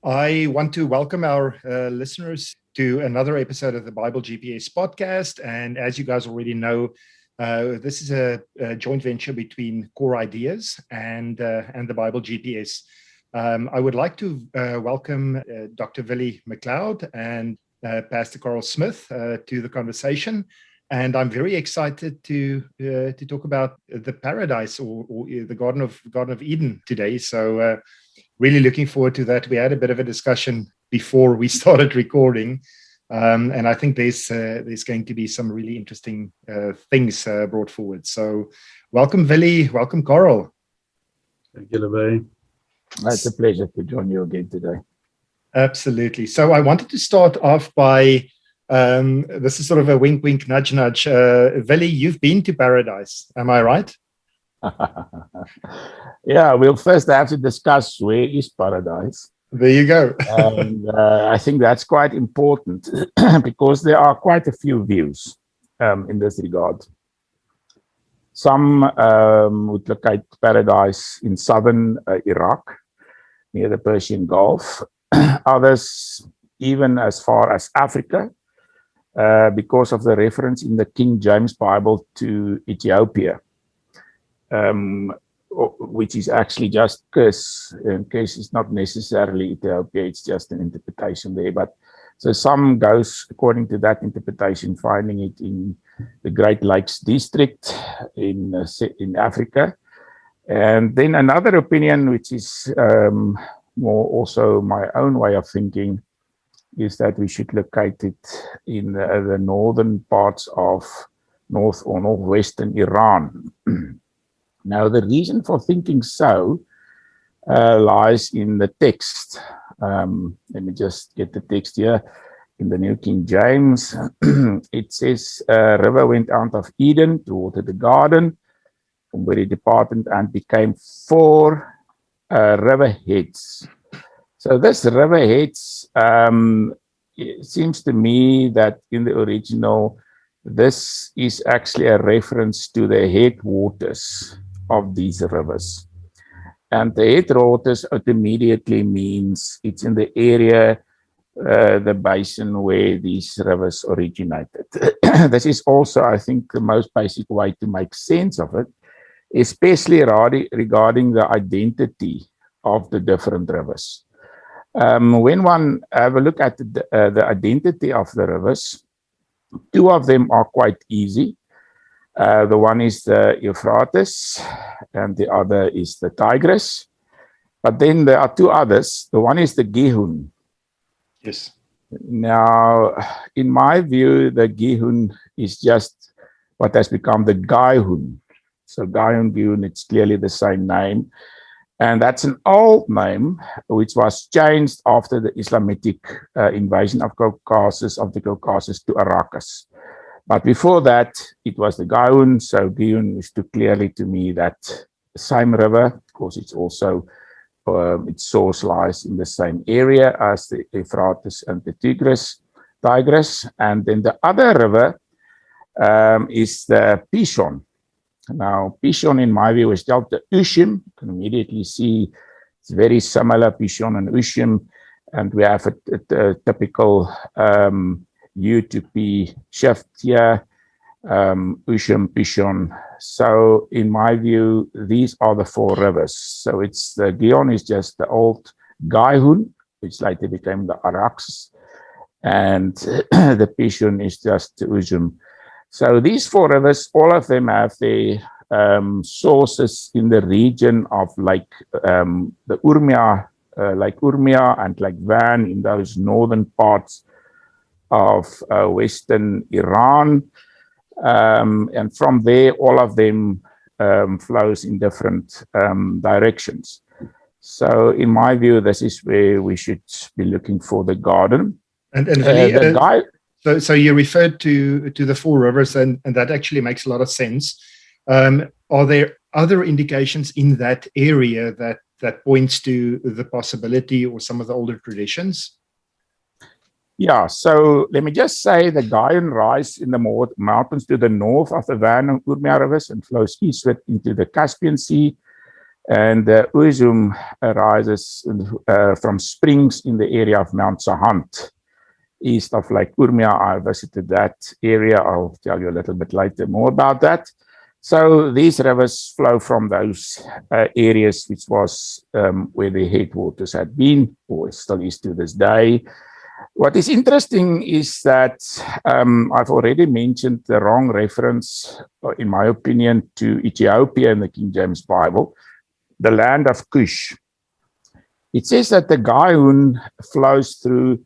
I want to welcome our listeners to another episode of the Bible GPS podcast. And as you guys already know, this is a joint venture between Core Ideas and the Bible GPS. I would like to welcome Dr. Willie McLeod and Pastor Carl Smith to the conversation. And I'm very excited to talk about the paradise or the Garden of Eden today. So really looking forward to that. We had a bit of a discussion before we started recording, and I think there's going to be some really interesting things brought forward. So, welcome, Willie. Welcome, Carl. Thank you, LeVay. It's a pleasure to join you again today. Absolutely. So, I wanted to start off by this is sort of a wink, wink, nudge, nudge. Willie, you've been to paradise, am I right? Yeah, we'll first have to discuss where is paradise. There you go. And I think that's quite important because there are quite a few views in this regard. Some would locate paradise in southern Iraq, near the Persian Gulf. Others, even as far as Africa, because of the reference in the King James Bible to Ethiopia. Which is actually just Kis. Kis is not necessarily Ethiopia, it's just an interpretation there. But so some goes according to that interpretation, finding it in the Great Lakes district in Africa. And then another opinion, which is more also my own way of thinking, is that we should locate it in the northern parts of north or northwestern Iran. Now, the reason for thinking so lies in the text. Let me just get the text here. In the New King James, it says, a river went out of Eden to water the garden, from where it departed and became four river heads. So this river heads, it seems to me that in the original, this is actually a reference to the headwaters of these rivers. And the headwaters immediately means it's in the area, the basin where these rivers originated. This is also, I think, the most basic way to make sense of it, especially regarding the identity of the different rivers. When one have a look at the identity of the rivers, two of them are quite easy. The one is the Euphrates and the other is the Tigris. But then there are two others. The one is the Gihon. Yes. Now, in my view, the Gihon is just what has become the Gaihun. So Gaihun, Gihon, it's clearly the same name. And that's an old name, which was changed after the Islamic invasion of the Caucasus to Arrakis. But before that, it was the Gaihun. So Gihon is clearly to me that same river, because it's also, its source lies in the same area as the Euphrates and the Tigris. And then the other river is the Pishon. Now, Pishon, in my view, is dealt the Ushim. You can immediately see it's very similar, Pishon and Ushim. And we have a typical U to P shift here, Ushim, Pishon. So, in my view, these are the four rivers. So, it's the Gihon is just the old Gaihun, which later became the Araxes. And the Pishon is just the Ushim. So these four rivers, all of them have their sources in the region of Lake Urmia and Lake Van in those northern parts of western Iran. And from there, all of them flows in different directions. So in my view, this is where we should be looking for the garden. And So you referred to the four rivers, and that actually makes a lot of sense. Are there other indications in that area that points to the possibility or some of the older traditions? Yeah, so let me just say the Gaian rises in the mountains to the north of the Van and Urmia rivers and flows eastward into the Caspian Sea. And the Uzum arises from springs in the area of Mount Sahant, east of Lake Urmia. I visited that area. I'll tell you a little bit later more about that. So these rivers flow from those areas which was where the headwaters had been, or still is to this day. What is interesting is that I've already mentioned the wrong reference, in my opinion, to Ethiopia in the King James Bible, the land of Cush. It says that the Gihon flows through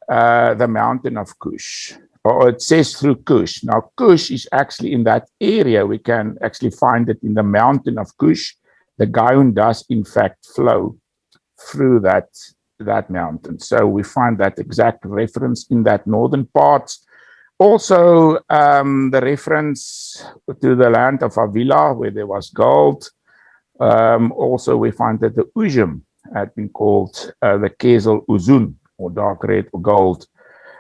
the mountain of Cush, or it says through Cush. Now, Cush is actually in that area. We can actually find it in the mountain of Cush. The Gihon does, in fact, flow through that mountain. So we find that exact reference in that northern part. Also, the reference to the land of Avila, where there was gold. Also, we find that the Uzum had been called the Kezel Uzun, or dark red or gold.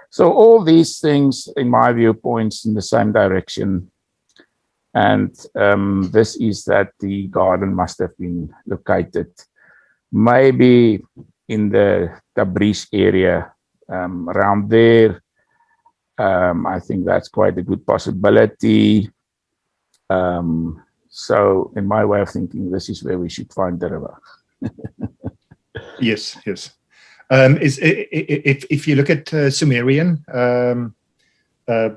So all these things, in my view, points in the same direction. And this is that the garden must have been located maybe in the Tabriz area, around there. I think that's quite a good possibility. So in my way of thinking, this is where we should find the river. Yes. If you look at Sumerian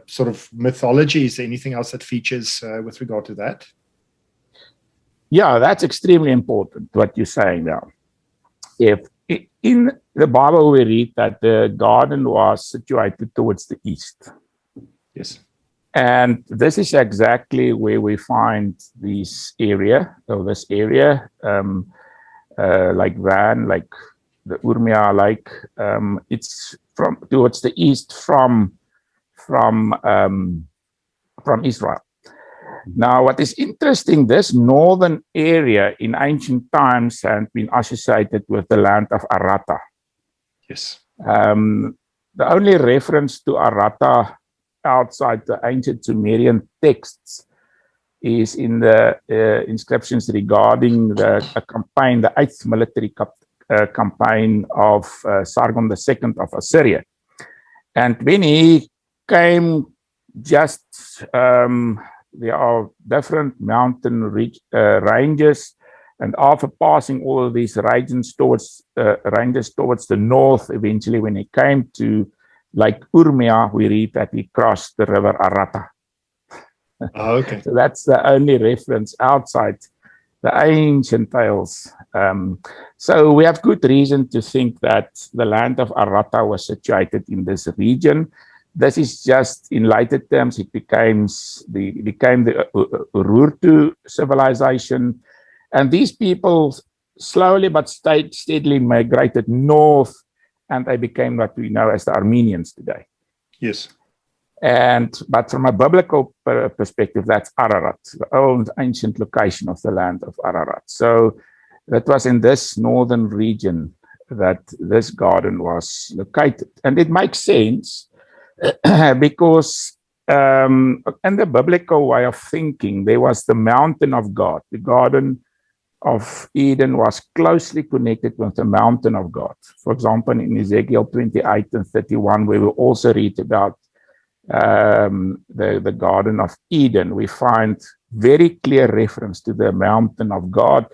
sort of mythology, is there anything else that features with regard to that? Yeah, that's extremely important, what you're saying now. If in the Bible we read that the garden was situated towards the east. Yes. And this is exactly where we find this area, like Van, like the Urmia Lake. It's from towards the east from Israel. Now, what is interesting, this northern area in ancient times had been associated with the land of Arata. Yes. The only reference to Arata outside the ancient Sumerian texts is in the inscriptions regarding the campaign, the 8th military campaign of Sargon II of Assyria. And when he came just there are different mountain ranges, and after passing all of these ranges towards the north, eventually when he came to Lake Urmia, we read that he crossed the river Arata. Oh, okay. So that's the only reference outside the ancient tales. So we have good reason to think that the land of Arata was situated in this region. This is just, in later terms, it became the Urartu civilization. And these people slowly but steadily migrated north, and they became what we know as the Armenians today. Yes. But from a biblical perspective, that's Ararat, the old ancient location of the land of Ararat. So that was in this northern region that this garden was located. And it makes sense because in the biblical way of thinking, there was the mountain of God. The Garden of Eden was closely connected with the mountain of God. For example, in Ezekiel 28 and 31, we will also read about the Garden of Eden. We find very clear reference to the mountain of God.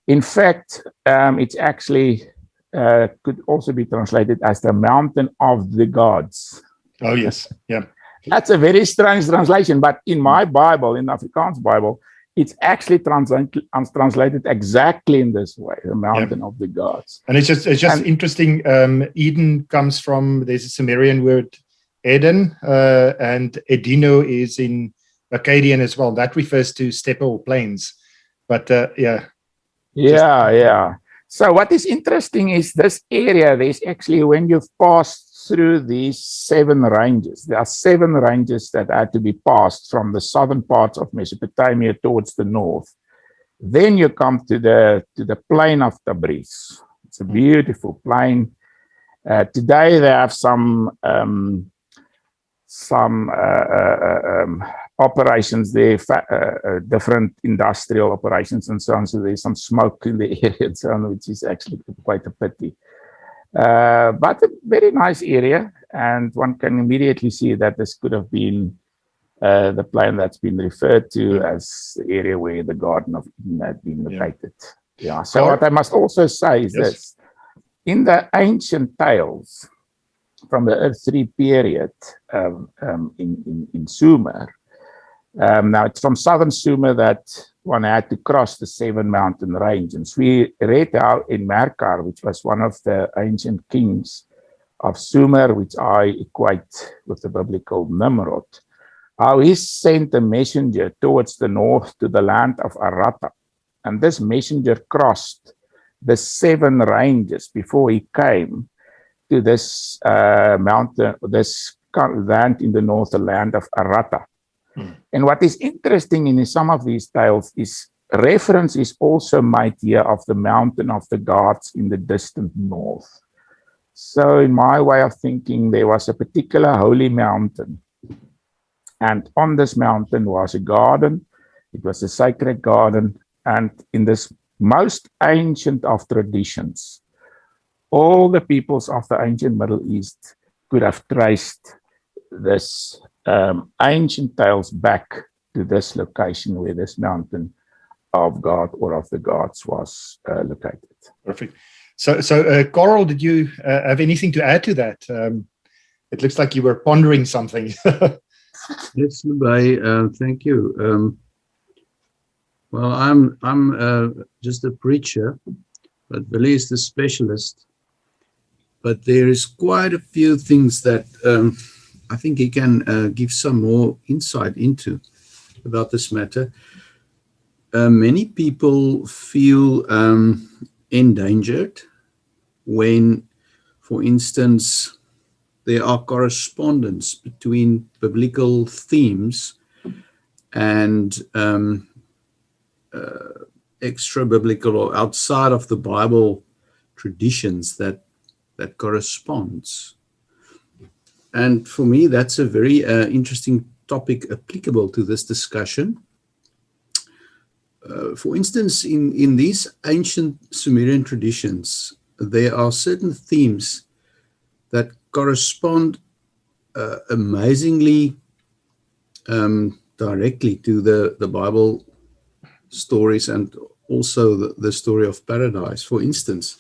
In fact, it's actually could also be translated as the mountain of the gods. Oh, yes. Yeah. That's a very strange translation, but in my Bible, in the Afrikaans Bible, it's actually translated exactly in this way, the mountain of the gods. And it's just interesting. Eden comes from, there's a Sumerian word, Eden, and Edino is in Akkadian as well. That refers to steppe or plains. But yeah. Yeah. So what is interesting is this area, there's actually, when you've passed through these 7 ranges, there are 7 ranges that had to be passed from the southern parts of Mesopotamia towards the north. Then you come to the plain of Tabriz. It's a beautiful plain. Today they have some some operations there, different industrial operations and so on. So there's some smoke in the area and so on, which is actually quite a pity. But a very nice area, and one can immediately see that this could have been the plan that's been referred to as the area where the Garden of Eden had been located. Yeah. So what I must also say is this: in the ancient tales from the Earth 3 period in Sumer. Now it's from southern Sumer that one had to cross the 7 mountain ranges. We read how in Merkar, which was one of the ancient kings of Sumer, which I equate with the biblical Nimrod, how he sent a messenger towards the north to the land of Arata. And this messenger crossed the 7 ranges before he came to this mountain, this land in the north, the land of Arata. And what is interesting in some of these tales is reference is also made here of the mountain of the gods in the distant north. So in my way of thinking, there was a particular holy mountain. And on this mountain was a garden. It was a sacred garden. And in this most ancient of traditions, all the peoples of the ancient Middle East could have traced this ancient tales back to this location where this mountain of God or of the gods was located. Perfect. So Carl, did you have anything to add to that? It looks like you were pondering something. Yes, Lubai, thank you. Well, I'm just a preacher, but Billy is the specialist. But there is quite a few things that I think he can give some more insight into about this matter. Many people feel endangered when, for instance, there are correspondence between biblical themes and extra biblical or outside of the Bible traditions that corresponds. And for me, that's a very interesting topic applicable to this discussion. For instance, in these ancient Sumerian traditions, there are certain themes that correspond amazingly directly to the Bible stories and also the story of paradise. For instance,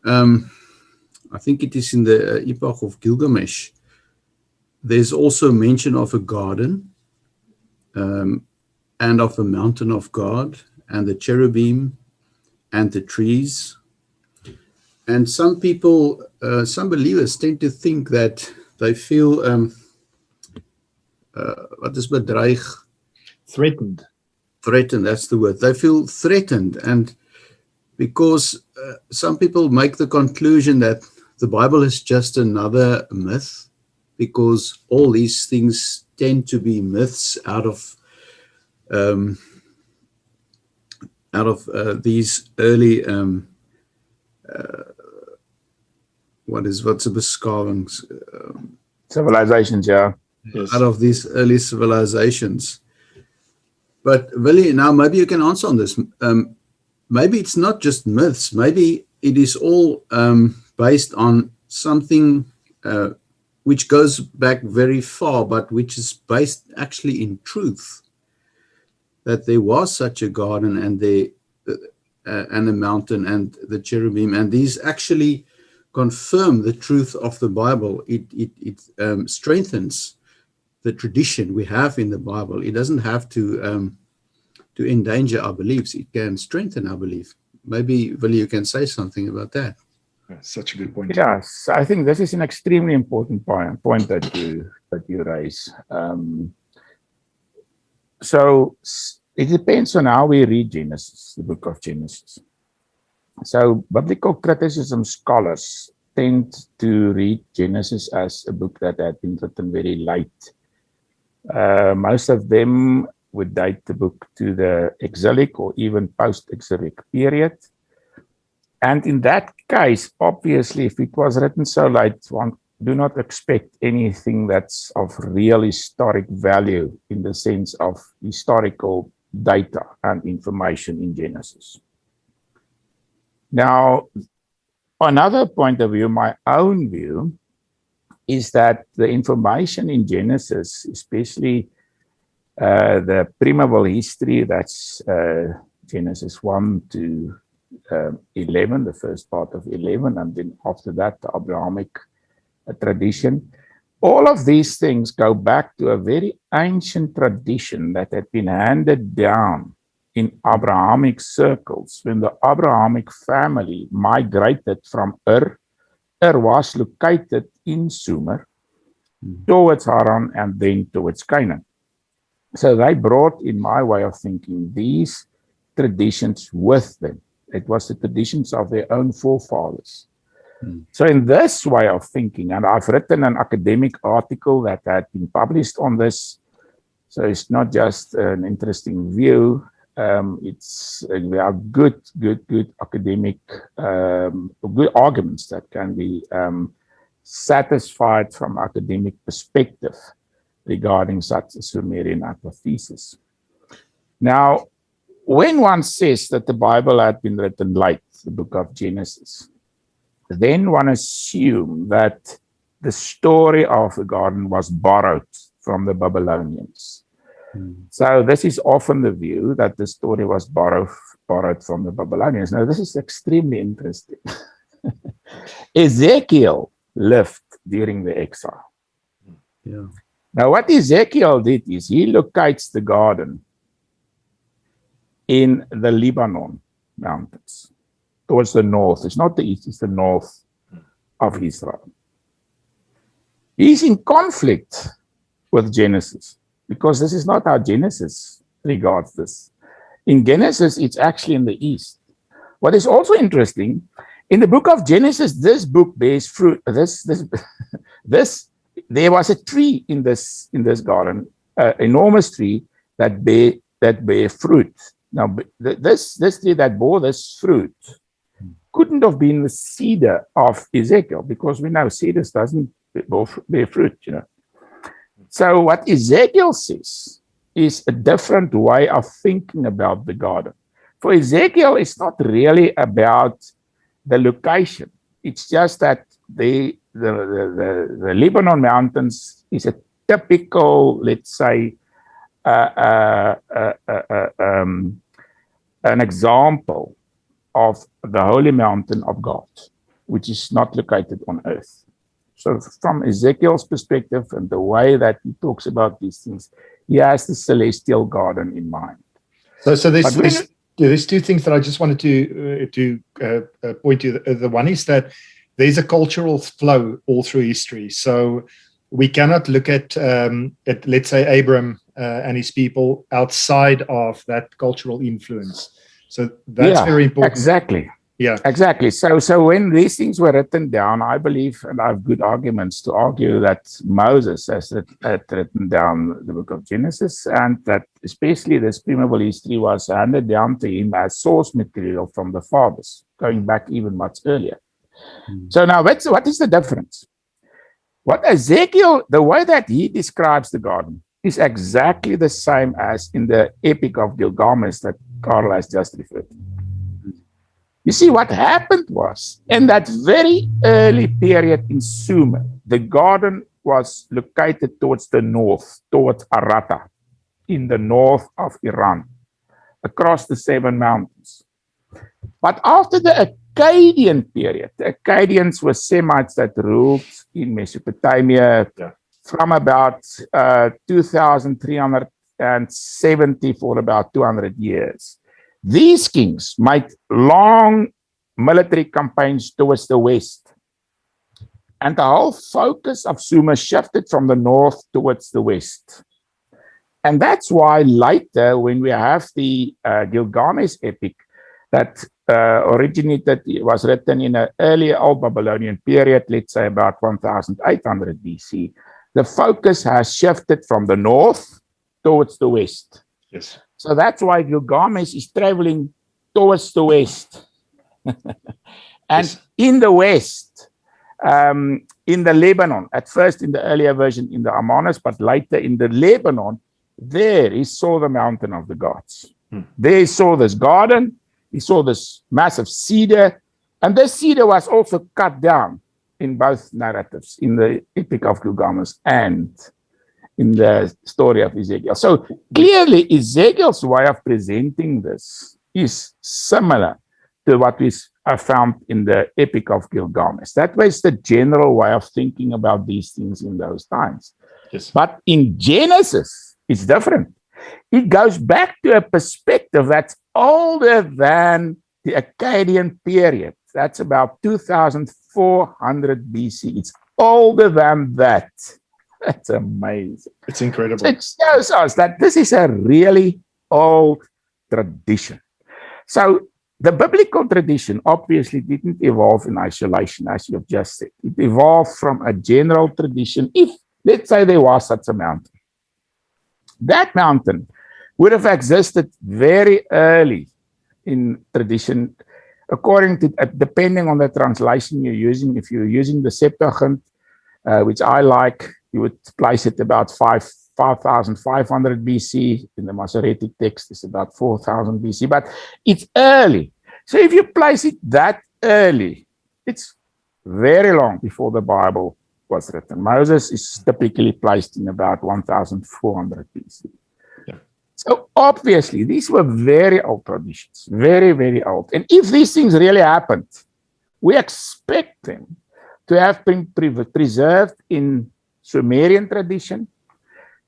I think it is in the Epoch of Gilgamesh. There's also mention of a garden and of the mountain of God and the cherubim and the trees. And some people, some believers tend to think that they feel, what is bedreig? Threatened. Threatened, that's the word. They feel threatened. And because some people make the conclusion that the Bible is just another myth, because all these things tend to be myths out of these early what's a beschaving Civilizations, yeah. Yes. Out of these early civilizations. But Willie, now maybe you can answer on this. Maybe it's not just myths. Maybe it is all based on something which goes back very far, but which is based actually in truth. That there was such a garden and a mountain and the cherubim, and these actually confirm the truth of the Bible. It strengthens the tradition we have in the Bible. It doesn't have to endanger our beliefs. It can strengthen our belief. Maybe, Willie, you can say something about that. Such a good point. Yes, I think this is an extremely important point that you raise. So it depends on how we read Genesis, the book of Genesis. So biblical criticism scholars tend to read Genesis as a book that had been written very late. Most of them would date the book to the exilic or even post-exilic period. And in that case, obviously, if it was written so late, one do not expect anything that's of real historic value in the sense of historical data and information in Genesis. Now, another point of view, my own view, is that the information in Genesis, especially the primeval history, that's Genesis 1 to 11, the first part of 11, and then after that, the Abrahamic tradition. All of these things go back to a very ancient tradition that had been handed down in Abrahamic circles when the Abrahamic family migrated from Ur. Ur was located in Sumer towards Haran and then towards Canaan. So they brought, in my way of thinking, these traditions with them. It was the traditions of their own forefathers. So in this way of thinking, and I've written an academic article that had been published on this, so it's not just an interesting view, we have good academic, good arguments that can be satisfied from academic perspective regarding such a Sumerian hypothesis. Now, when one says that the Bible had been written late, the book of Genesis, then one assumes that the story of the garden was borrowed from the Babylonians. So this is often the view that the story was borrowed from the Babylonians. Now, this is extremely interesting. Ezekiel lived during the exile. Yeah. Now, what Ezekiel did is he locates the garden in the Lebanon mountains, towards the north. It's not the east, it's the north of Israel. He's in conflict with Genesis, because this is not how Genesis regards this. In Genesis, it's actually in the east. What is also interesting, in the book of Genesis, this book bears fruit. There was a tree in this garden, an enormous tree that bear fruit. Now, this tree that bore this fruit couldn't have been the cedar of Ezekiel, because we know cedars doesn't bear fruit, you know. So what Ezekiel says is a different way of thinking about the garden. For Ezekiel, it's not really about the location. It's just that the Lebanon mountains is a typical, let's say, an example of the holy mountain of God, which is not located on earth. So from Ezekiel's perspective and the way that he talks about these things, he has the celestial garden in mind. So there's two things that I just wanted to point to. The one is that there's a cultural flow all through history. So we cannot look at let's say, Abram and his people outside of that cultural influence. So that's very important. Exactly. Yeah, exactly. So when these things were written down, I believe, and I have good arguments to argue, that Moses had written down the book of Genesis, and that especially this primeval history was handed down to him as source material from the fathers, going back even much earlier. So now, what is the difference? What Ezekiel, the way that he describes the garden, is exactly the same as in the Epic of Gilgamesh that Carl has just referred to. You see, what happened was, in that very early period in Sumer, the garden was located towards the north, towards Arata, in the north of Iran, across the 7 mountains. But after the Akkadian period, the Akkadians were Semites that ruled in Mesopotamia from about 2370 for about 200 years. These kings made long military campaigns towards the west. And the whole focus of Sumer shifted from the north towards the west. And that's why later, when we have the Gilgamesh epic that was written in an earlier Old Babylonian period, let's say about 1800 BC, the focus has shifted from the north towards the west. Yes. So that's why Gilgamesh is traveling towards the west. And in the west, in the Lebanon, at first in the earlier version in the Amanus, but later in the Lebanon, there he saw the mountain of the gods. There he saw this garden, he saw this massive cedar, and this cedar was also cut down in both narratives, in the Epic of Gilgamesh and in the story of Ezekiel. So clearly Ezekiel's way of presenting this is similar to what we found in the Epic of Gilgamesh. That was the general way of thinking about these things in those times. Yes. But in Genesis, it's different. It goes back to a perspective that's older than the Akkadian period. That's about 2400 BC. It's older than that. That's amazing. It's incredible. So it shows us that this is a really old tradition. So the biblical tradition obviously didn't evolve in isolation, as you've just said. It evolved from a general tradition. If, let's say, there was such a mountain, that mountain would have existed very early in tradition, according to, depending on the translation you're using. If you're using the Septuagint, which I like, you would place it about 5,500 BC. In the Masoretic text, it's about 4,000 BC, but it's early. So if you place it that early, it's very long before the Bible was written. Moses is typically placed in about 1,400 BC. Yeah. So obviously, these were very old traditions, very, very old. And if these things really happened, we expect them to have been preserved in Sumerian tradition,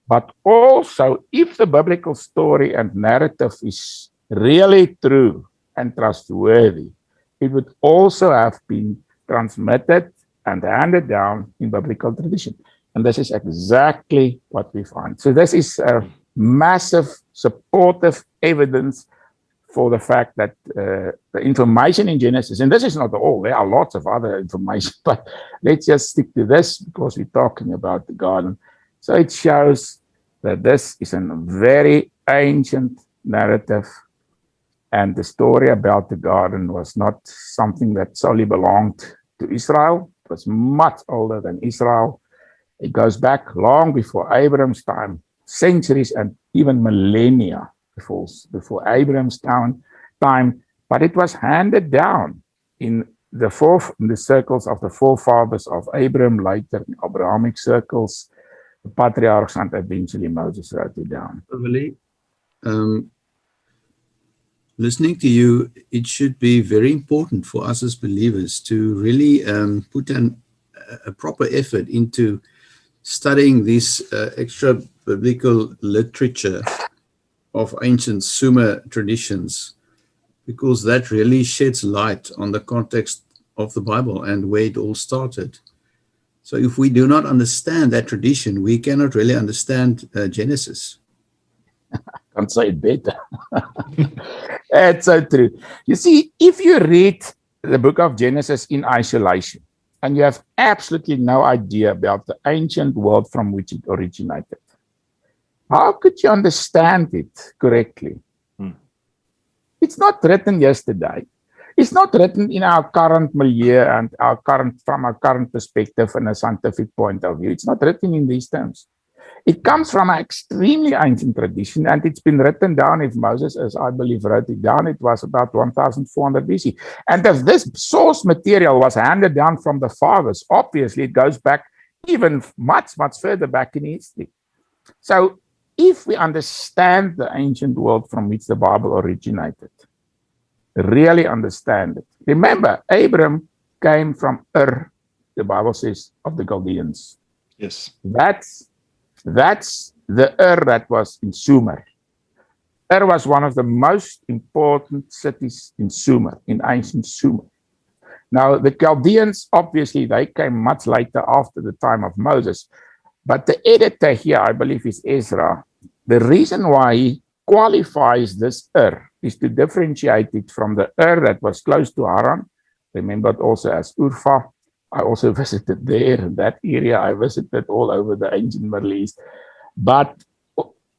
but also if the biblical story and narrative is really true and trustworthy, it would also have been transmitted and handed down in biblical tradition. And this is exactly what we find. So this is a massive supportive evidence for the fact that the information in Genesis, and this is not all, there are lots of other information, but let's just stick to this because we're talking about the garden. So it shows that this is a very ancient narrative, and the story about the garden was not something that solely belonged to Israel. It was much older than Israel. It goes back long before Abraham's time, centuries and even millennia before Abraham's time, but it was handed down in the circles of the forefathers of Abraham, later in Abrahamic circles, the patriarchs, and eventually Moses wrote it down. Really, listening to you, it should be very important for us as believers to really put a proper effort into studying this extra biblical literature of ancient Sumer traditions, because that really sheds light on the context of the Bible and where it all started. So if we do not understand that tradition, we cannot really understand Genesis. Can't say it better. It's so true. You see, if you read the book of Genesis in isolation, and you have absolutely no idea about the ancient world from which it originated, how could you understand it correctly? It's not written yesterday. It's not written in our current milieu and from our current perspective and a scientific point of view. It's not written in these terms. It comes from an extremely ancient tradition, and it's been written down. If Moses, as I believe, wrote it down, it was about 1,400 BC. And if this source material was handed down from the fathers, obviously it goes back even much, much further back in history. So if we understand the ancient world from which the Bible originated, really understand it. Remember, Abram came from Ur, the Bible says, of the Chaldeans. Yes. That's the Ur that was in Sumer. Ur was one of the most important cities in Sumer, in ancient Sumer. Now, the Chaldeans, obviously, they came much later after the time of Moses. But the editor here, I believe, is Ezra. The reason why he qualifies this Ur is to differentiate it from the Ur that was close to Haran, remembered also as Urfa. I also visited there, in that area. I visited all over the ancient Middle East. But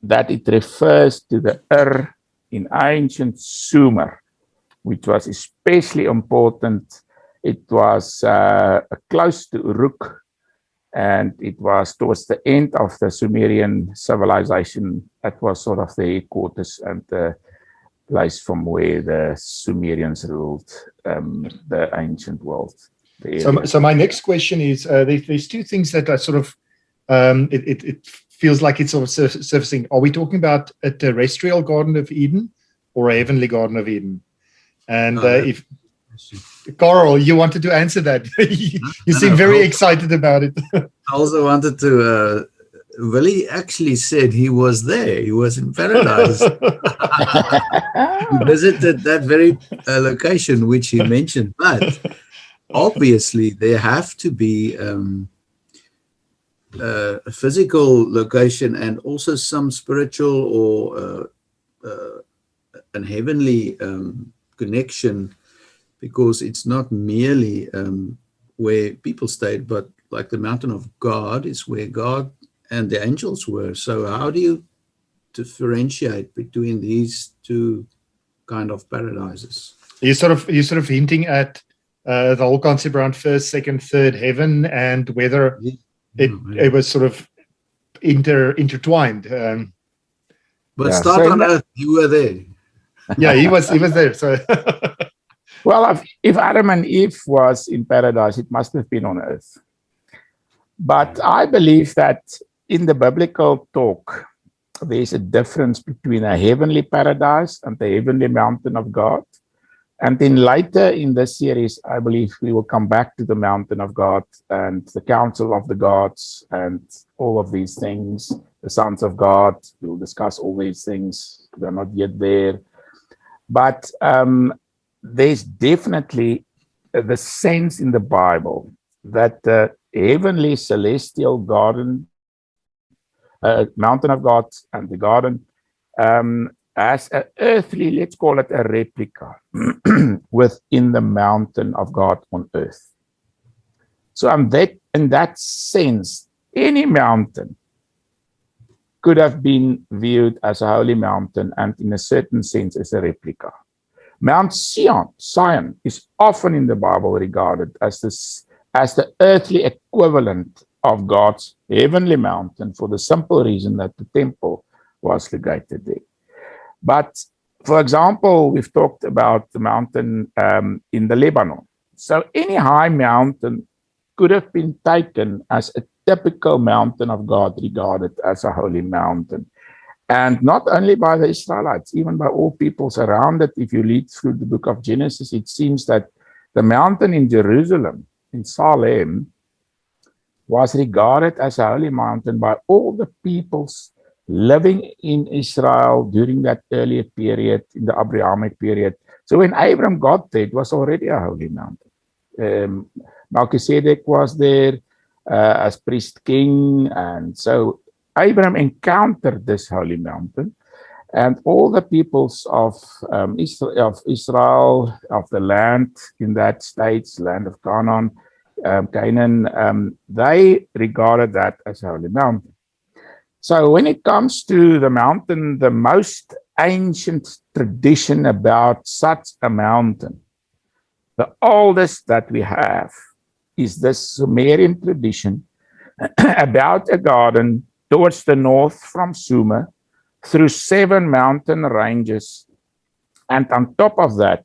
that it refers to the Ur in ancient Sumer, which was especially important. It was close to Uruk, And it was towards the end of the Sumerian civilization. That was sort of the headquarters and the place from where the Sumerians ruled the ancient world. So my next question is, there's two things that are sort of, it feels like it's sort of surfacing. Are we talking about a terrestrial Garden of Eden or a heavenly Garden of Eden? And if Carl, you wanted to answer that. You seem very excited about it. I also wanted to, Willie actually said he was there. He was in paradise. He visited that very location which he mentioned. But obviously there have to be a physical location and also some spiritual or an heavenly connection, because it's not merely where people stayed, but like the mountain of God is where God and the angels were. So how do you differentiate between these two kind of paradises? You're sort of hinting at the whole concept around first, second, third heaven, and whether it was sort of intertwined. But start on earth. You were there. Yeah, he was there. So. Well, if Adam and Eve was in paradise, it must have been on earth. But I believe that in the biblical talk, there's a difference between a heavenly paradise and the heavenly mountain of God. And then later in this series, I believe we will come back to the mountain of God and the council of the gods and all of these things, the sons of God. We'll discuss all these things. We're not yet there. But there's definitely the sense in the Bible that the heavenly celestial garden, mountain of God and the garden, as an earthly, let's call it a replica, within the mountain of God on earth. So in that sense, any mountain could have been viewed as a holy mountain and in a certain sense as a replica. Mount Zion is often in the Bible regarded as the earthly equivalent of God's heavenly mountain, for the simple reason that the temple was located there. But, for example, we've talked about the mountain in the Lebanon. So any high mountain could have been taken as a typical mountain of God, regarded as a holy mountain. And not only by the Israelites, even by all peoples around it. If you read through the book of Genesis, it seems that the mountain in Jerusalem, in Salem, was regarded as a holy mountain by all the peoples living in Israel during that earlier period, in the Abrahamic period. So when Abram got there, it was already a holy mountain. Melchizedek was there as priest king, and so Abraham encountered this holy mountain, and all the peoples of Israel, of the land in that states, land of Canaan, they regarded that as a holy mountain. So when it comes to the mountain, the most ancient tradition about such a mountain, the oldest that we have, is this Sumerian tradition about a garden towards the north from Sumer, through 7 mountain ranges. And on top of that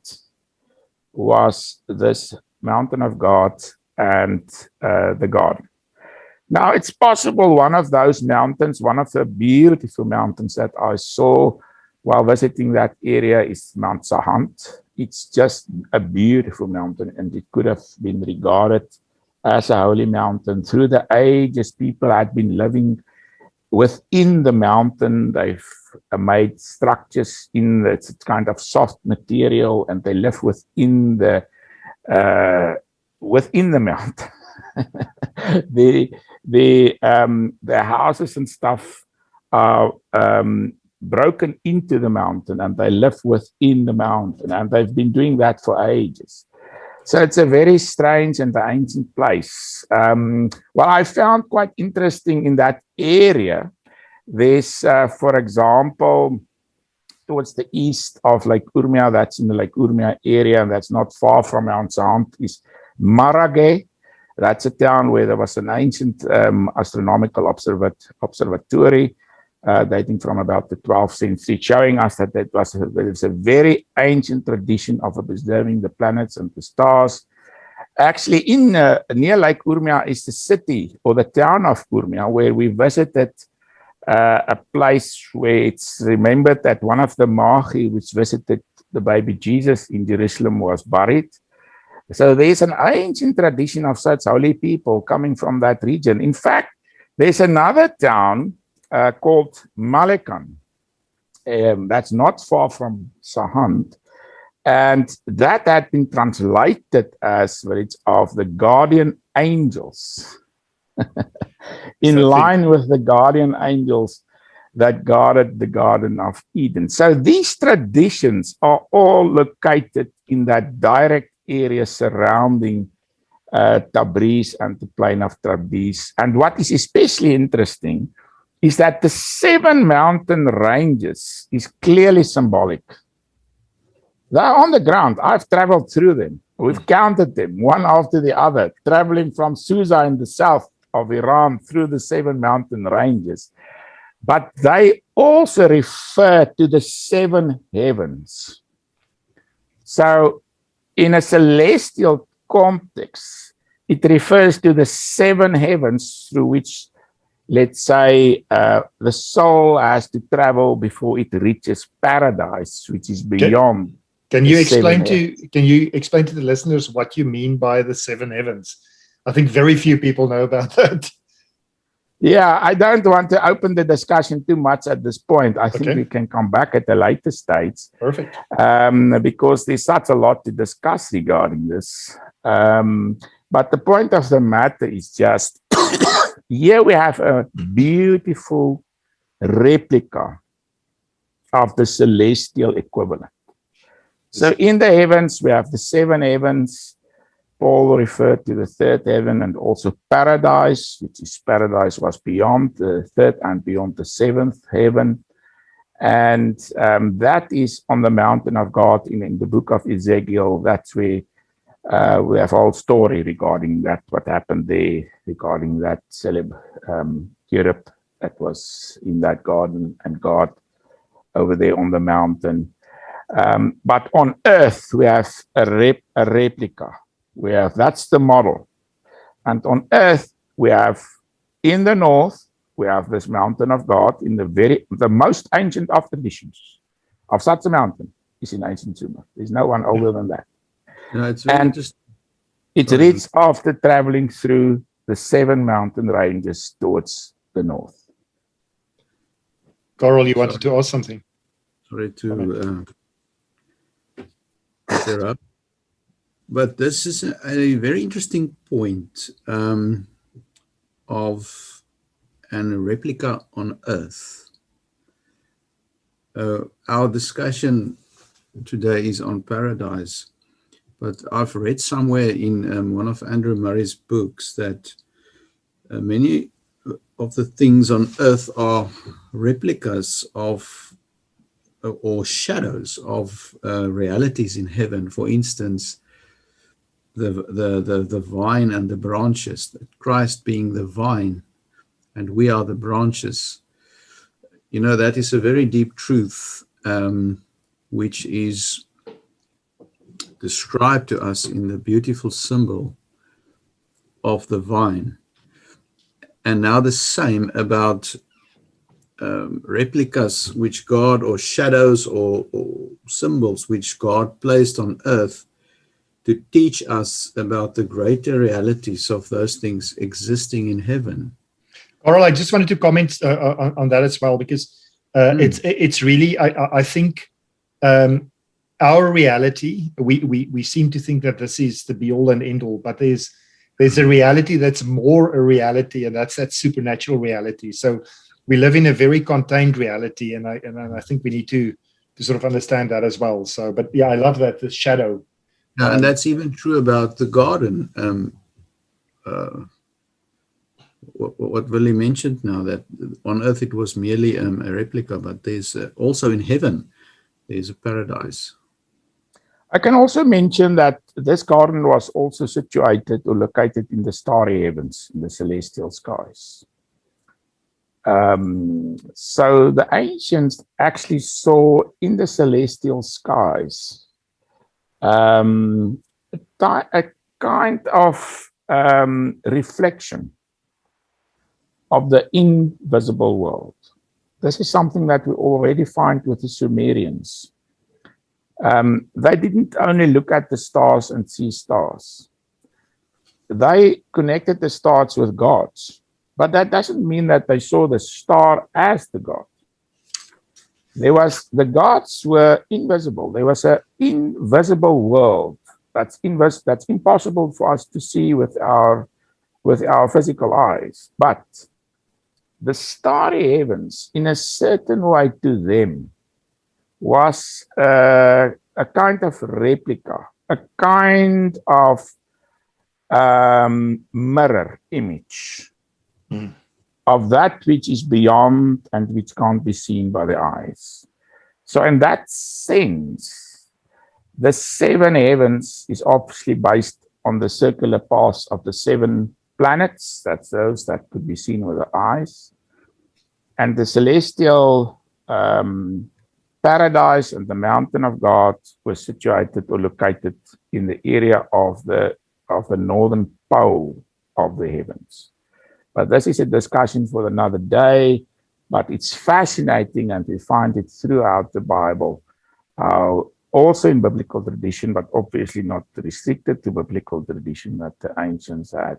was this mountain of God and the garden. Now, it's possible one of those mountains, one of the beautiful mountains that I saw while visiting that area, is Mount Sahant. It's just a beautiful mountain, and it could have been regarded as a holy mountain. Through the ages, people had been living within the mountain. They've made structures in this kind of soft material, and they live within the mountain. The houses and stuff are broken into the mountain, and they live within the mountain, and they've been doing that for ages. So it's a very strange and ancient place. What I found quite interesting in that area, there's, for example, towards the east of Lake Urmia, that's in the Lake Urmia area, and that's not far from Mount Sahant, is Marageh. That's a town where there was an ancient astronomical observatory dating from about the 12th century, showing us that there's a very ancient tradition of observing the planets and the stars. Actually, near Lake Urmia is the city or the town of Urmia, where we visited a place where it's remembered that one of the Magi which visited the baby Jesus in Jerusalem was buried. So there's an ancient tradition of such holy people coming from that region. In fact, there's another town called Malekan. That's not far from Sahand. And that had been translated as village of the guardian angels. In line with the guardian angels that guarded the Garden of Eden. So these traditions are all located in that direct area surrounding Tabriz and the plain of Tabriz. And what is especially interesting is that the 7 mountain ranges is clearly symbolic. They're on the ground. I've traveled through them. We've counted them, one after the other, traveling from Susa in the south of Iran through the 7 mountain ranges. But they also refer to the 7 heavens. So in a celestial context, it refers to the 7 heavens through which, let's say, the soul has to travel before it reaches paradise, which is beyond. Can you explain to the listeners what you mean by the 7 heavens? I think very few people know about that. Yeah, I don't want to open the discussion too much at this point. I think we can come back at a later stage. Perfect. Because there's such a lot to discuss regarding this. But the point of the matter is just, here we have a beautiful replica of the celestial equivalent. So in the heavens, we have the 7 heavens. Paul referred to the 3rd heaven and also paradise, which is paradise was beyond the 3rd and beyond the 7th heaven. And that is on the mountain of God in the book of Ezekiel. That's where we have a whole story regarding that, what happened there, regarding that cherub that was in that garden and God over there on the mountain. But on earth, we have a replica. That's the model. And on earth, we have in the north, we have this mountain of God in the most ancient of traditions of such a mountain is in ancient Sumer. There's no one older than that. No, it's really and it reads after traveling through the 7 mountain ranges towards the north. Carl, you wanted to ask something? Sorry to interrupt. But this is a very interesting point of a replica on Earth. Our discussion today is on paradise, but I've read somewhere in one of Andrew Murray's books that many of the things on Earth are replicas of or shadows of realities in heaven. For instance, the vine and the branches, Christ being the vine and we are the branches. You know, that is a very deep truth, which is described to us in the beautiful symbol of the vine. And now the same about replicas which God, or shadows or symbols which God placed on earth to teach us about the greater realities of those things existing in heaven. Carl, I just wanted to comment on that as well, because it's really, I think our reality, we seem to think that this is the be all and end all, but there's a reality that's more a reality, and that's that supernatural reality. So we live in a very contained reality, and I think we need to sort of understand that as well. So, but yeah, I love that, the shadow. And that's even true about the garden. What Willie mentioned now, that on earth it was merely a replica, but there's also in heaven, there's a paradise. I can also mention that this garden was also situated or located in the starry heavens, in the celestial skies. So the ancients actually saw in the celestial skies a kind of reflection of the invisible world. This is something that we already find with the Sumerians. They didn't only look at the stars and see stars. They connected the stars with gods. But that doesn't mean that they saw the star as the god. The gods were invisible. There was an invisible world that's impossible for us to see with our physical eyes. But the starry heavens, in a certain way to them, was a kind of replica, a kind of mirror image of that which is beyond and which can't be seen by the eyes. So in that sense, the seven heavens is obviously based on the circular paths of the seven planets. That's those that could be seen with the eyes. And the celestial paradise and the mountain of God were situated or located in the area of the northern pole of the heavens. But this is a discussion for another day, but it's fascinating, and we find it throughout the Bible, also in biblical tradition, but obviously not restricted to biblical tradition that the ancients had.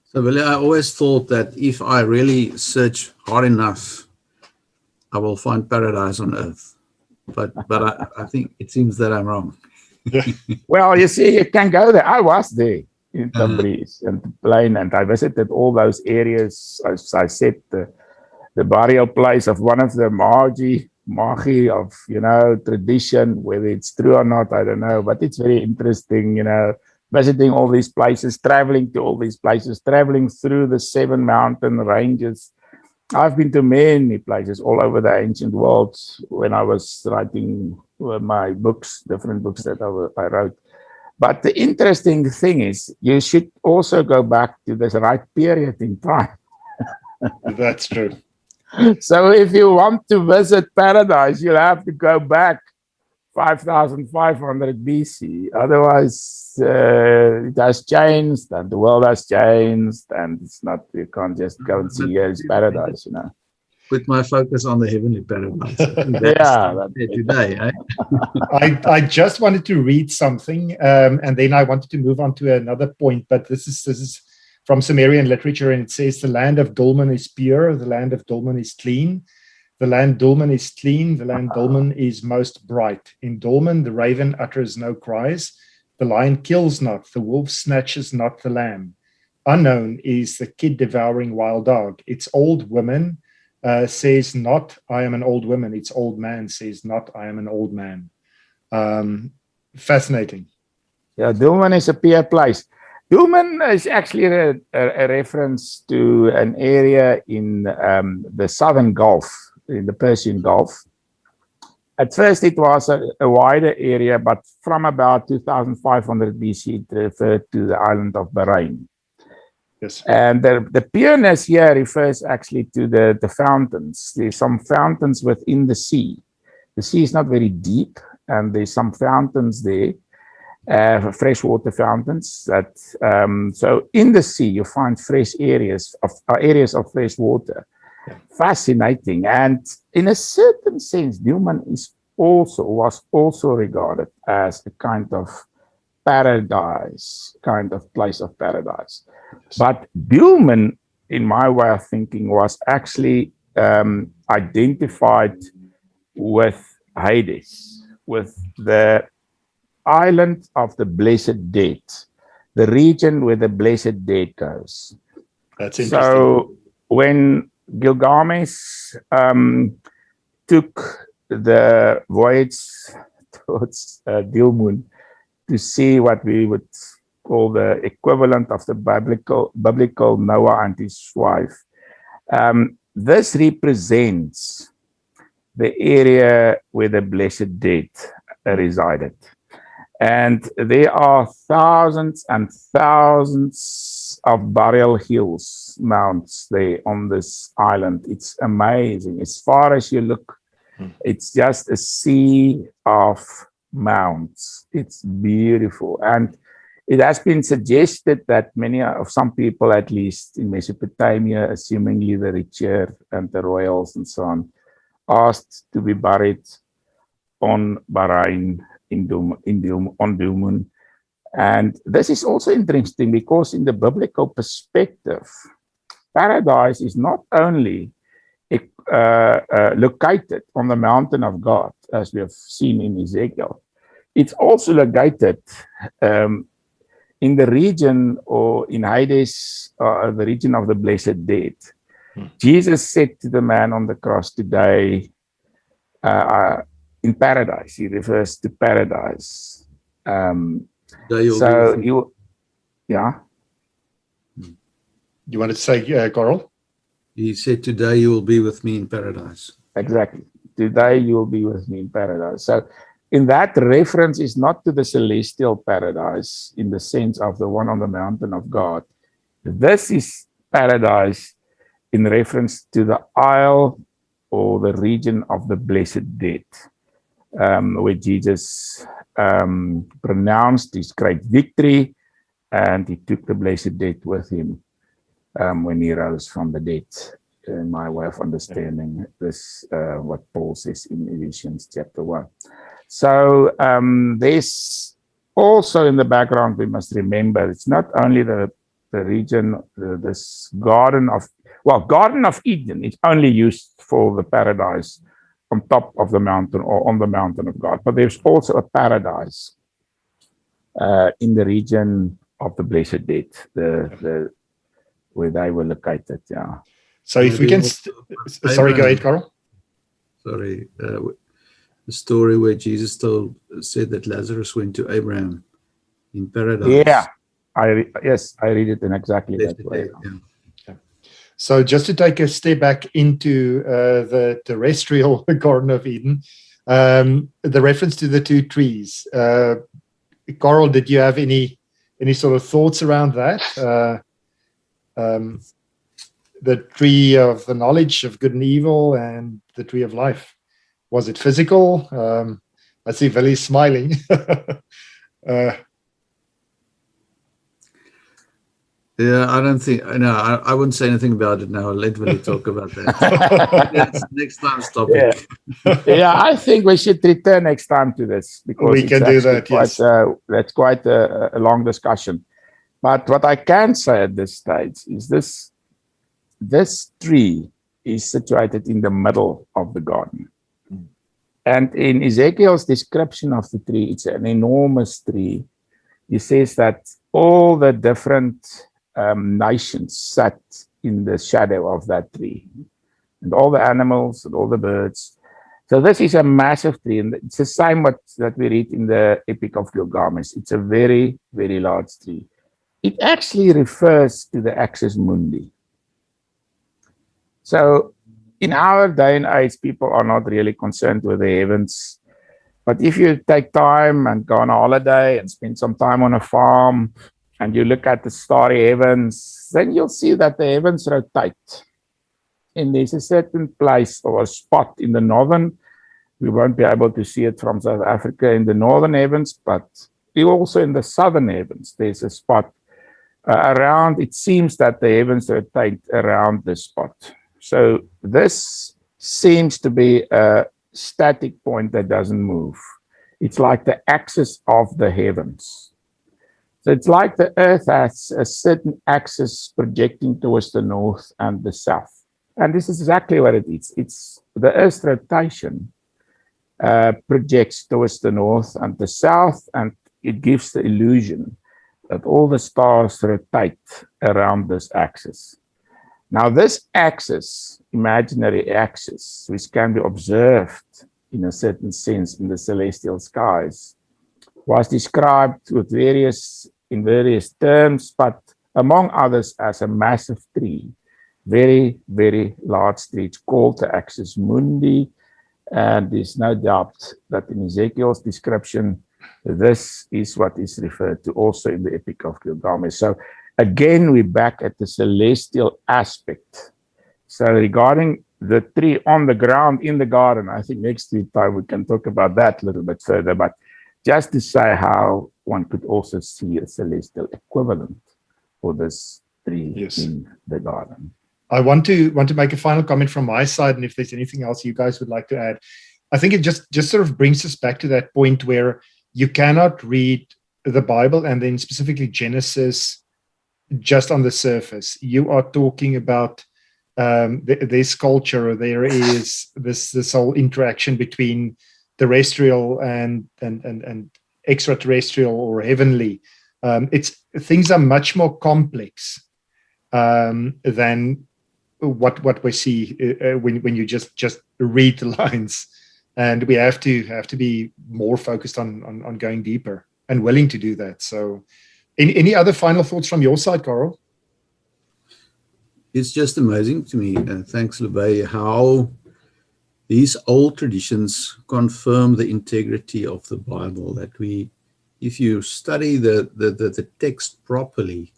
So, Willie, I always thought that if I really search hard enough, I will find paradise on earth. But I think it seems that I'm wrong. Well, you see, you can go there. I was there in Tabriz and the plain, and I visited all those areas. As I said, the burial place of one of the Magi of, tradition, whether it's true or not, I don't know, but it's very interesting, visiting all these places, traveling to all these places, traveling through the seven mountain ranges. I've been to many places all over the ancient world when I was writing my books, different books that I wrote. But the interesting thing is, you should also go back to this right period in time. That's true. So if you want to visit paradise, you'll have to go back 5,500 BC. Otherwise, it has changed, and the world has changed, and it's not. You can't just go and see here's paradise, Put my focus on the heavenly paradise. Today, eh? I just wanted to read something, and then I wanted to move on to another point. But this is from Sumerian literature, and it says the land of Dulman is pure, the land of Dulman is clean. The land Dulman is clean, the land Dulman is most bright. In Dulman, the raven utters no cries, the lion kills not, the wolf snatches not the lamb. Unknown is the kid devouring wild dog. Its old woman says not, I am an old woman. Its old man says not, I am an old man. Fascinating. Yeah, Dulman is a pure place. Dulman is actually a reference to an area in the southern Gulf, in the Persian Gulf. At first, it was a wider area, but from about 2500 BC, it referred to the island of Bahrain. Yes. And the pureness here refers actually to the fountains. There's some fountains within the sea. The sea is not very deep, and there's some fountains there, freshwater fountains. So in the sea, you find fresh areas of fresh water. Fascinating, and in a certain sense, Dulman was also regarded as a kind of paradise, kind of place of paradise. But Dulman, in my way of thinking, was actually identified with Hades, with the island of the blessed dead, the region where the blessed dead goes. That's interesting. So when Gilgamesh took the voyage towards Dulman to see what we would call the equivalent of the biblical Noah and his wife. This represents the area where the blessed dead resided. And there are thousands and thousands of burial hills, mounts there on this island. It's amazing. As far as you look, it's just a sea of mounts. It's beautiful. And it has been suggested that some people, at least in Mesopotamia, assumingly the richer and the royals and so on, asked to be buried on Bahrain on Dumun. And this is also interesting because in the biblical perspective, paradise is not only located on the mountain of God, as we have seen in Ezekiel. It's also located in the region, or in Hades, the region of the blessed dead. Jesus said to the man on the cross, today, in paradise. He refers to paradise. Yeah. You wanted to say, Carl? He said, today you will be with me in paradise. Exactly. Today you will be with me in paradise. So in that reference is not to the celestial paradise in the sense of the one on the mountain of God. This is paradise in reference to the isle or the region of the blessed dead, where Jesus pronounced his great victory, and he took the blessed dead with him when he rose from the dead. In my way of understanding this, what Paul says in Ephesians chapter 1. So there's also in the background, we must remember, it's not only the region, this Garden of Eden, it's only used for the paradise on top of the mountain or on the mountain of God. But there's also a paradise in the region of the blessed dead, where they were located. Yeah. So if we can, sorry, go ahead, Carl. Sorry, the story where Jesus said that Lazarus went to Abraham in paradise. Yeah, I read it in exactly that way. Yeah. So just to take a step back into the terrestrial Garden of Eden, the reference to the two trees. Carl, did you have any sort of thoughts around that? The tree of the knowledge of good and evil and the tree of life. Was it physical? I see Willie smiling. Yeah, I don't think, no, I wouldn't say anything about it now. I'll let Willie talk about that. That's next time's topic. Yeah, I think we should return next time to this, because we can do that, yes. That's quite a long discussion. But what I can say at this stage is this tree is situated in the middle of the garden. And in Ezekiel's description of the tree, it's an enormous tree. He says that all the different nations sat in the shadow of that tree, and all the animals and all the birds. So this is a massive tree, and it's the same that we read in the Epic of Gilgamesh. It's a very, very large tree. It actually refers to the Axis Mundi. So in our day and age, people are not really concerned with the heavens. But if you take time and go on a holiday and spend some time on a farm and you look at the starry heavens, then you'll see that the heavens rotate. And there's a certain place or a spot in the northern, we won't be able to see it from South Africa in the northern heavens, but also in the southern heavens, there's a spot around. It seems that the heavens rotate around this spot. So this seems to be a static point that doesn't move. It's like the axis of the heavens. So it's like the earth has a certain axis projecting towards the north and the south. And this is exactly what it is. It's the earth's rotation projects towards the north and the south, and it gives the illusion that all the stars rotate around this axis. Now, this axis, imaginary axis, which can be observed in a certain sense in the celestial skies, was described in various terms, but among others as a massive tree, very, very large tree. It's called the Axis Mundi, And there's no doubt that in Ezekiel's description, this is what is referred to also in the Epic of Gilgamesh. So again, we're back at the celestial aspect. So regarding the tree on the ground in the garden, I think next time we can talk about that a little bit further, but just to say how one could also see a celestial equivalent for this tree in the garden. I want to make a final comment from my side, and if there's anything else you guys would like to add. I think it just sort of brings us back to that point where you cannot read the Bible and then specifically Genesis just on the surface. You are talking about this culture. There is this whole interaction between terrestrial and extraterrestrial or heavenly. Things are much more complex than what we see when you just read the lines, and we have to be more focused on going deeper and willing to do that. So, any other final thoughts from your side, Carl? It's just amazing to me, thanks Lebay, how these old traditions confirm the integrity of the Bible. That if you study the text properly,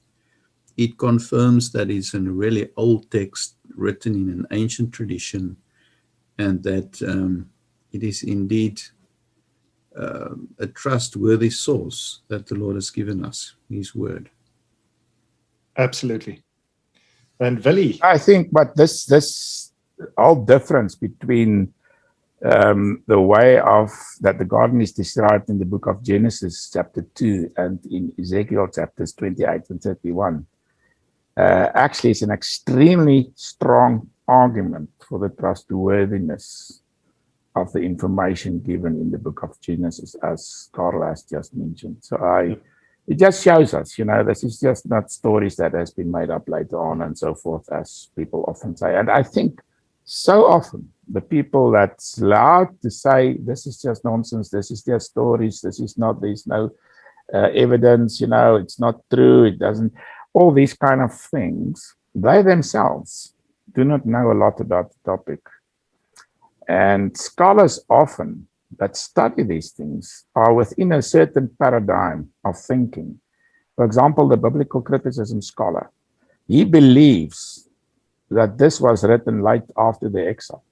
it confirms that it's a really old text written in an ancient tradition, and that it is indeed a trustworthy source that the Lord has given us, His Word. Absolutely. And Willie? I think, but this whole difference between the way of that the garden is described in the book of Genesis chapter 2 and in Ezekiel chapters 28 and 31, actually is an extremely strong argument for the trustworthiness of the information given in the book of Genesis, as Carl has just mentioned. So it just shows us, this is just not stories that has been made up later on and so forth, as people often say. And I think so often the people that's allowed to say, this is just nonsense, this is just stories, there's no evidence, it's not true, it doesn't, all these kind of things, they themselves do not know a lot about the topic. And scholars often that study these things are within a certain paradigm of thinking. For example, the biblical criticism scholar, he believes that this was written late after the exile.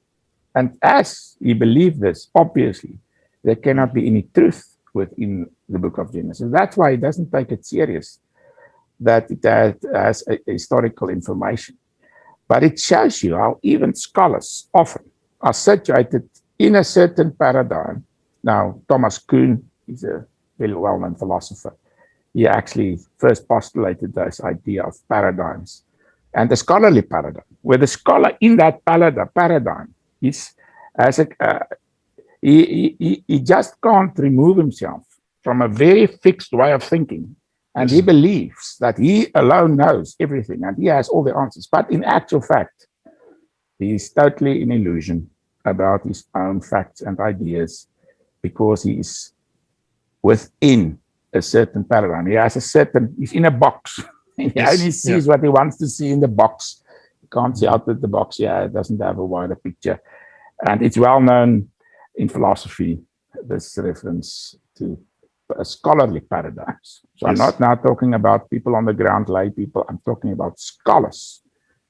And as he believed this, obviously, there cannot be any truth within the book of Genesis. That's why he doesn't take it serious that it has a historical information. But it shows you how even scholars often are situated in a certain paradigm. Now, Thomas Kuhn is a very well-known philosopher. He actually first postulated this idea of paradigms and the scholarly paradigm, where the scholar in that paradigm is he just can't remove himself from a very fixed way of thinking. And he believes that he alone knows everything and he has all the answers. But in actual fact, he is totally in illusion about his own facts and ideas because he is within a certain paradigm. He's in a box. He only sees what he wants to see in the box. He can't see out of the box. It doesn't have a wider picture. And it's well known in philosophy, this reference to scholarly paradigms. So I'm not now talking about people on the ground, lay people. I'm talking about scholars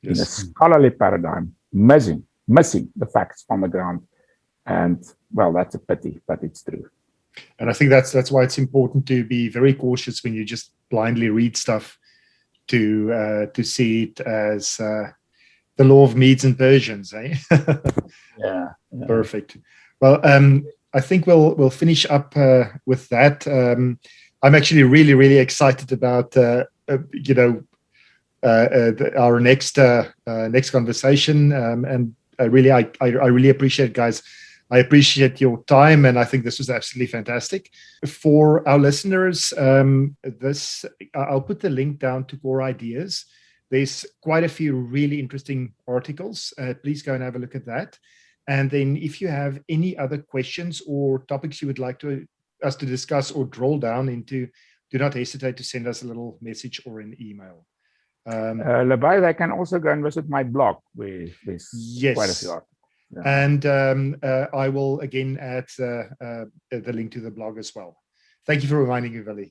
in a scholarly paradigm, missing the facts on the ground. And well, that's a pity, but it's true. And I think that's why it's important to be very cautious when you just blindly read stuff, to see it as the law of Medes and Persians, eh? Yeah. Perfect. Well, I think we'll finish up with that. I'm actually really, really excited about our next conversation, and I really appreciate, guys. I appreciate your time, and I think this was absolutely fantastic. For our listeners, I'll put the link down to Core Ideas. There's quite a few really interesting articles. Please go and have a look at that. And then if you have any other questions or topics you would like us to discuss or drill down into, do not hesitate to send us a little message or an email. Lebay, they can also go and visit my blog where there's quite a few articles. Yeah. And I will again add the link to the blog as well. Thank you for reminding me, Willie.